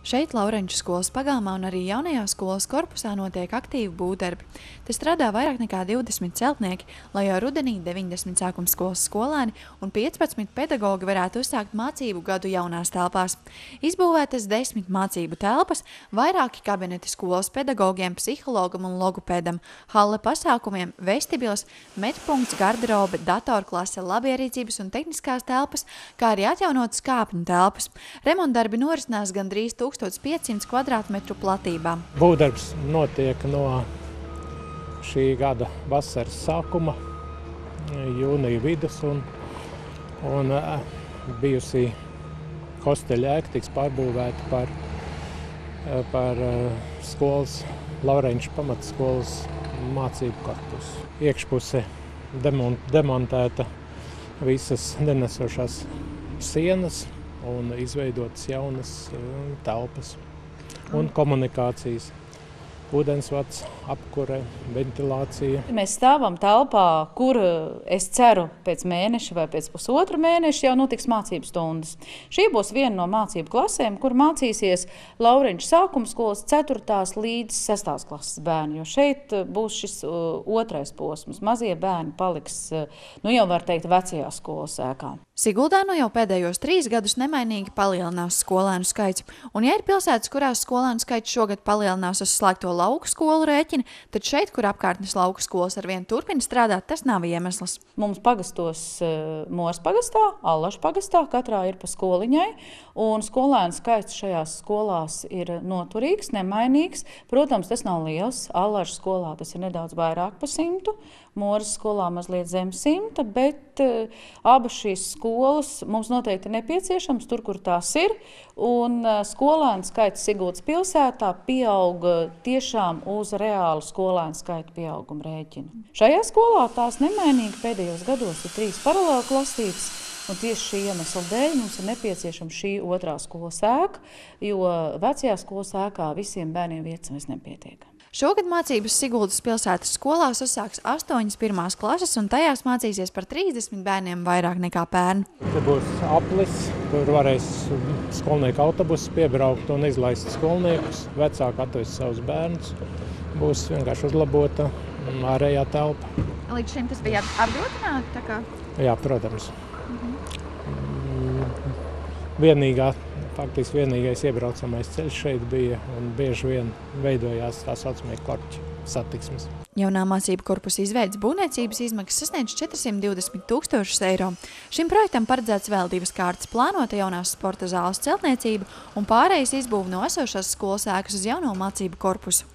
Šeit Laurenču skolas pagalmā un arī jaunajā skolas korpusā notiek aktīvi būvdarbi. Te strādā vairāk nekā 20 celtnieki, lai jau rudenī 90 sākuma skolas skolēni un 15 pedagogi varētu uzsākt mācību gadu jaunās telpās. Izbūvētas 10 mācību telpas, vairāki kabineti skolas pedagogiem, psihologam un logopēdam, halle pasākumiem, vestibils, medpunkts, garderobe, datorklase, labierīcības un tehniskās telpas, kā arī atjaunotas kāpņu telpas. Remontdarbi norisinās gandrīz 1500 kvadrātmetru platībā. Būvdarbs notiek no šī gada vasaras sākuma, jūnija vidus, un bijusī hosteļa ēka tiks pārbūvēta par skolas, Laurenču pamatskolas mācību korpusu. Iekšpuse demontēta visas nenesošās sienas un izveidotas jaunas telpas un komunikācijas. Ūdensvads, apkure, ventilācija. Mēs stāvam telpā, kur es ceru pēc mēneša vai pēc pusotra mēneša jau notiks mācību stundas. Šī būs viena no mācību klasēm, kur mācīsies Laurenču sākuma skolas 4. līdz 6. klases bērni, jo šeit būs šis otrais posms. Mazie bērni paliks, jau var teikt, vecajā skolas ēkā. Siguldā jau pēdējos 3 gadus nemainīgi palielinās skolēnu skaits, un ja ir pilsētas, kurās skolēnu skaits šogad palielinās uz slēgto lauku skolu rēķina, tad šeit, kur apkārtnes lauku skolas arvien turpina strādāt, tas nav iemesls. Mums pagastos Mors pagastā, Allažu pagastā, katrā ir pa skoliņai, un skolēnu skaits šajās skolās ir noturīgs, nemainīgs. Protams, tas nav liels. Allažu skolā tas ir nedaudz vairāk pa 100, Moras skolā mazliet zem 100, bet abas šīs skolas mums noteikti nepieciešams tur, kur tās ir, un skolēnu skaits Siguldas pilsētā pieaug tiešām uz reālu skolēnu skaitu pieauguma rēķinu. Šajā skolā tās nemainīgi pēdējos gados ir 3 paralēli klasītes, un tieši šī iemesla dēļ mums ir nepieciešama šī otrā skolas ēka, jo vecajā skolas ēkā visiem bērniem vietas vairs nepietiek. Šogad mācības Siguldas pilsētas skolās uzsāks 8 pirmās klases, un tajās mācīsies par 30 bērniem vairāk nekā pērn. Te būs aplis, kur varēs skolnieku autobusus piebraukt un izlaist skolniekus. Vecāki atvest savus bērnus. Būs vienkārši uzlabota ārējā telpa. Līdz šim tas bija apgrūtināti, tā kā? Jā, protams. Faktiski vienīgais iebraucamais ceļš šeit bija, un bieži vien veidojās tā saucamie korķi satiksmes. Jaunā mācību korpusa izveides būvniecības izmaksas sasniedz 420 000 eiro. Šim projektam paredzēts vēl 2 kārtas plānota jaunās sporta zāles celtniecība un pārējais izbūve no esošās skolas ēkas uz jauno mācību korpusu.